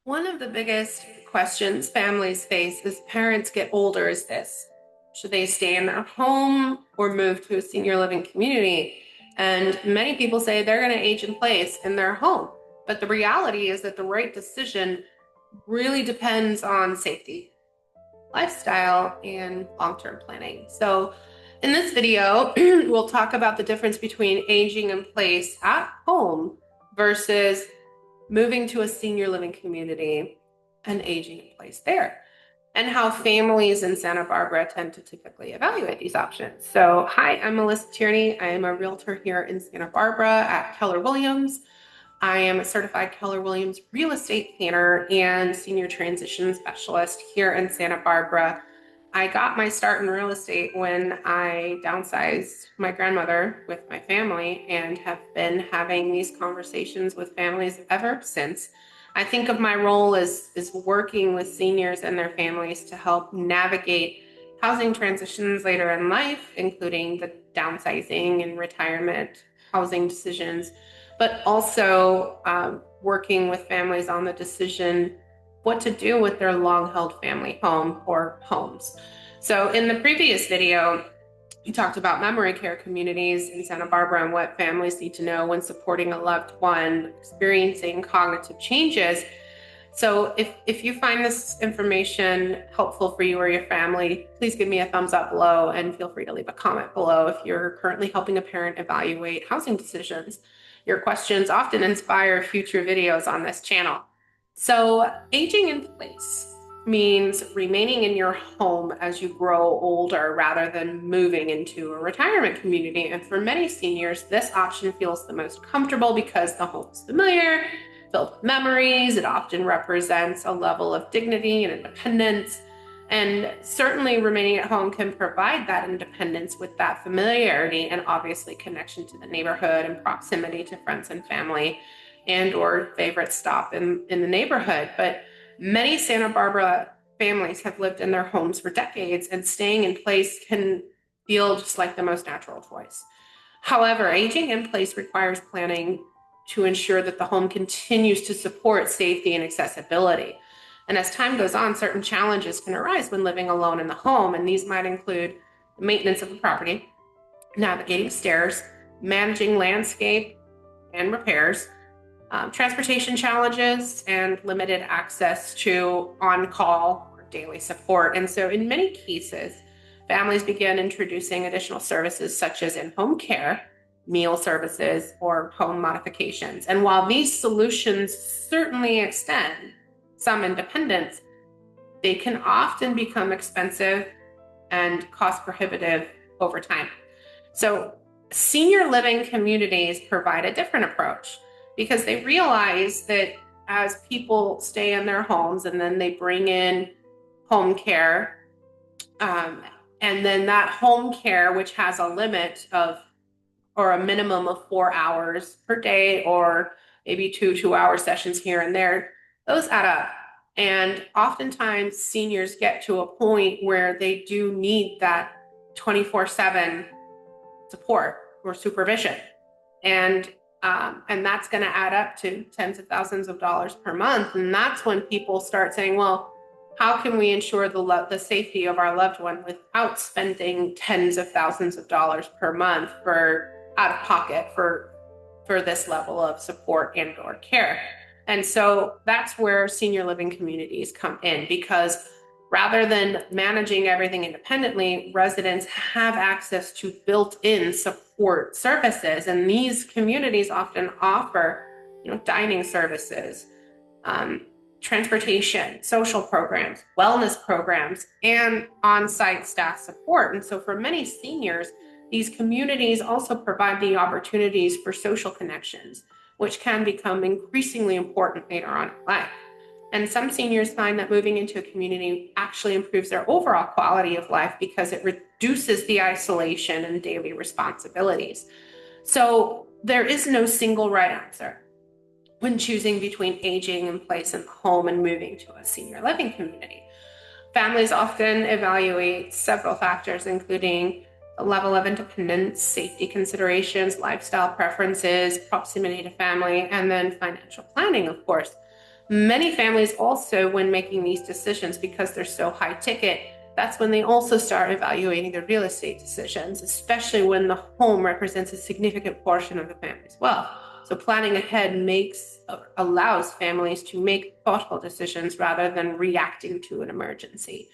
One of the biggest questions families face as parents get older is this: should they stay in their home or move to a senior living community? And many people say they're going to age in place in their home. But the reality is that the right decision really depends on safety, lifestyle, and long-term planning. So in this video, we'll talk about the difference between aging in place at home versus moving to a senior living community and aging in place there, and how families in Santa Barbara tend to typically evaluate these options. So, hi, I'm Melissa Tierney. I am a realtor here in Santa Barbara at Keller Williams. I am a certified Keller Williams real estate planner and senior transition specialist here in Santa Barbara. I got my start in real estate when I downsized my grandmother with my family and have been having these conversations with families ever since. I think of my role as working with seniors and their families to help navigate housing transitions later in life, including the downsizing and retirement housing decisions, but also working with families on the decision what to do with their long-held family home or homes. So in the previous video, we talked about memory care communities in Santa Barbara and what families need to know when supporting a loved one experiencing cognitive changes. So if you find this information helpful for you or your family, please give me a thumbs up below and feel free to leave a comment below if you're currently helping a parent evaluate housing decisions. Your questions often inspire future videos on this channel. So aging in place means remaining in your home as you grow older rather than moving into a retirement community. And for many seniors, this option feels the most comfortable because the home is familiar, filled with memories. It often represents a level of dignity and independence. And certainly remaining at home can provide that independence with that familiarity and obviously connection to the neighborhood and proximity to friends and family and or favorite stop in the neighborhood. But many Santa Barbara families have lived in their homes for decades, and staying in place can feel just like the most natural choice. However, aging in place requires planning to ensure that the home continues to support safety and accessibility. And as time goes on, certain challenges can arise when living alone in the home, and these might include the maintenance of the property, navigating stairs, managing landscape and repairs, transportation challenges, and limited access to on-call or daily support. And so in many cases, families begin introducing additional services such as in-home care, meal services, or home modifications. And while these solutions certainly extend some independence, they can often become expensive and cost prohibitive over time. So senior living communities provide a different approach because they realize that as people stay in their homes and then they bring in home care, and then that home care, which has a limit of or a minimum of 4 hours per day or maybe 2 2-hour sessions here and there, those add up. And oftentimes seniors get to a point where they do need that 24/7 support or supervision. And that's going to add up to tens of thousands of dollars per month. And that's when people start saying, well, how can we ensure the safety of our loved one without spending tens of thousands of dollars per month for out of pocket for this level of support and or care? And so that's where senior living communities come in, because rather than managing everything independently, residents have access to built-in support services. And these communities often offer, dining services, transportation, social programs, wellness programs, and on-site staff support. And so for many seniors, these communities also provide the opportunities for social connections, which can become increasingly important later on in life. And some seniors find that moving into a community actually improves their overall quality of life because it reduces the isolation and daily responsibilities. So there is no single right answer when choosing between aging in place in the home and moving to a senior living community. Families often evaluate several factors, including a level of independence, safety considerations, lifestyle preferences, proximity to family, and then financial planning, of course. Many families also, when making these decisions, because they're so high ticket, that's when they also start evaluating their real estate decisions, especially when the home represents a significant portion of the family's wealth. So planning ahead allows families to make thoughtful decisions rather than reacting to an emergency.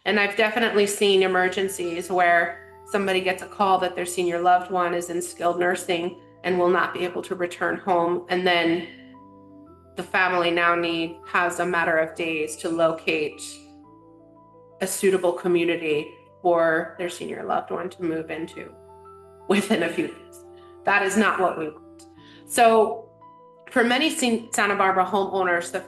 And I've definitely seen emergencies where somebody gets a call that their senior loved one is in skilled nursing and will not be able to return home. And then the family now has a matter of days to locate a suitable community for their senior loved one to move into within a few days. That is not what we want. So for many Santa Barbara homeowners, the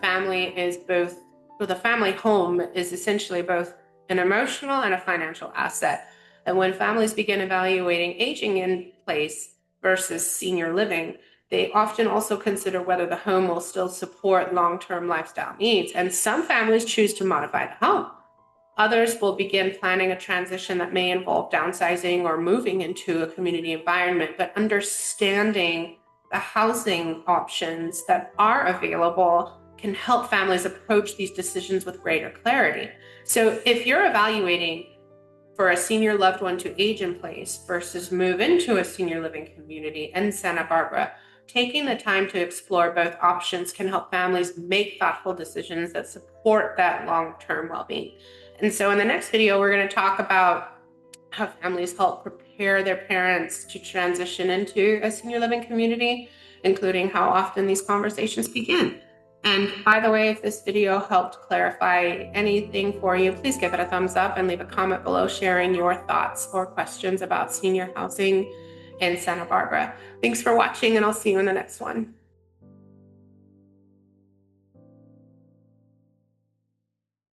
family home is essentially both an emotional and a financial asset. And when families begin evaluating aging in place versus senior living, they often also consider whether the home will still support long-term lifestyle needs. And some families choose to modify the home. Others will begin planning a transition that may involve downsizing or moving into a community environment, but understanding the housing options that are available can help families approach these decisions with greater clarity. So if you're evaluating for a senior loved one to age in place versus move into a senior living community in Santa Barbara, taking the time to explore both options can help families make thoughtful decisions that support that long-term well-being. And so in the next video, we're going to talk about how families help prepare their parents to transition into a senior living community, including how often these conversations begin. And by the way, if this video helped clarify anything for you, please give it a thumbs up and leave a comment below sharing your thoughts or questions about senior housing in Santa Barbara. Thanks for watching, and I'll see you in the next one.